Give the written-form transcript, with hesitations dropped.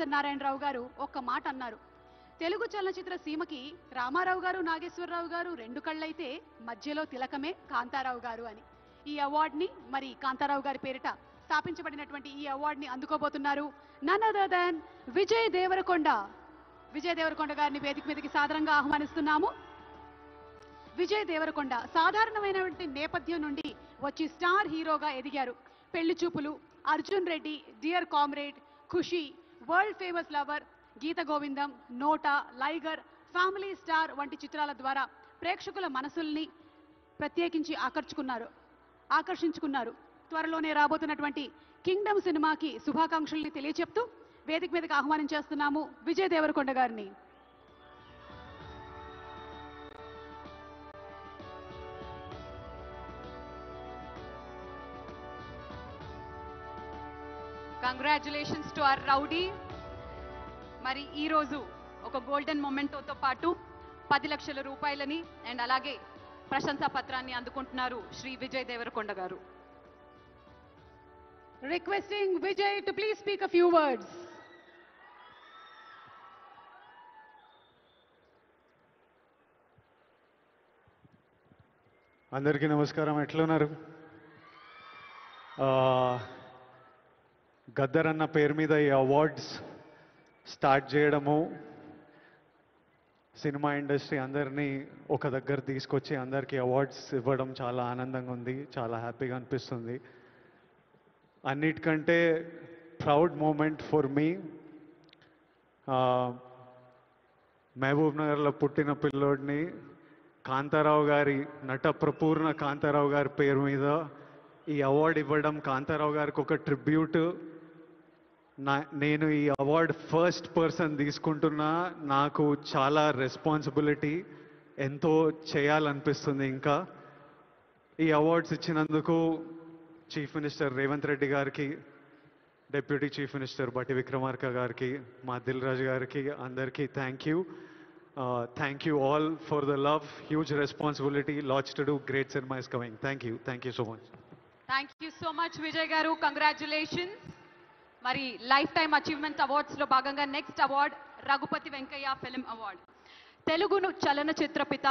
దాసరి నారాయణరావు గారు ఒక్క మాట అన్నారు. తెలుగు చలనచిత్ర సీమకి రామారావు గారు, నాగేశ్వరరావు గారు రెండు కళ్ళైతే మధ్యలో తిలకమే కాంతారావు గారు అని. ఈ అవార్డుని మరి కాంతారావు గారి పేరిట స్థాపించబడినటువంటి ఈ అవార్డుని అందుకోబోతున్నారు none other than Vijay Deverakonda. Vijay Deverakonda గారిని వేదిక మీదకి సాదరంగా ఆహ్వానిస్తున్నాము. విజయ్ దేవరకొండ సాధారణమైనటువంటి నేపథ్యం నుండి వచ్చి స్టార్ హీరోగా ఎదిగారు. పెళ్లి చూపులు, అర్జున్ రెడ్డి, డియర్ కామ్రేడ్, ఖుషి, వరల్డ్ ఫేమస్ లవర్, గీత గోవిందం, నోటా, లైగర్, ఫ్యామిలీ స్టార్ వంటి చిత్రాల ద్వారా ప్రేక్షకుల మనసుల్ని ప్రత్యేకించి ఆకర్షించుకున్నారు. త్వరలోనే రాబోతున్నటువంటి కింగ్డమ్ సినిమాకి శుభాకాంక్షల్ని తెలియచెప్తూ వేదిక మీదకి ఆహ్వానించేస్తున్నాము విజయ్ దేవరకొండ గారిని. Congratulations to our rowdy. మరి ఈ రోజు ఒక గోల్డెన్ మొమెంటోతో పాటు 10 లక్షల రూపాయలని అండ్ అలాగే ప్రశంసా పత్రాన్ని అందుకుంటున్నారు శ్రీ విజయ్ దేవరకొండ గారు. Requesting Vijay to please speak a few words. అందరికీ నమస్కారం. ఎట్లున్నారు? గద్దర్ అన్న పేరు మీద ఈ అవార్డ్స్ స్టార్ట్ చేయడము, సినిమా ఇండస్ట్రీ అందరినీ ఒక దగ్గర తీసుకొచ్చి అందరికీ అవార్డ్స్ ఇవ్వడం చాలా ఆనందంగా ఉంది, చాలా హ్యాపీగా అనిపిస్తుంది. అన్నిటికంటే ప్రౌడ్ మూమెంట్ ఫర్ మీ, మహబూబ్ నగర్లో పుట్టిన పిల్లోడిని కాంతారావు గారి, నట ప్రపూర్ణ కాంతారావు గారి పేరు మీద ఈ అవార్డు ఇవ్వడం కాంతారావు గారికి ఒక ట్రిబ్యూట్. నేను ఈ అవార్డు ఫస్ట్ పర్సన్ తీసుకుంటున్నా. నాకు చాలా రెస్పాన్సిబిలిటీ, ఎంతో చేయాలనిపిస్తుంది. ఇంకా ఈ అవార్డ్స్ ఇచ్చినందుకు చీఫ్ మినిస్టర్ రేవంత్ రెడ్డి గారికి, డిప్యూటీ చీఫ్ మినిస్టర్ బట్టి విక్రమార్క గారికి, మా దిల్ రాజు గారికి, అందరికీ thank you. Thank you all for the love. Huge responsibility, lots to do. Great cinema is coming. Thank you so much. Thank you so much Vijay garu. Congratulations. మరి lifetime achievement awards లో భాగంగా next award Raghupathi Venkaiah film award. తెలుగును చలనచిత్ర పిత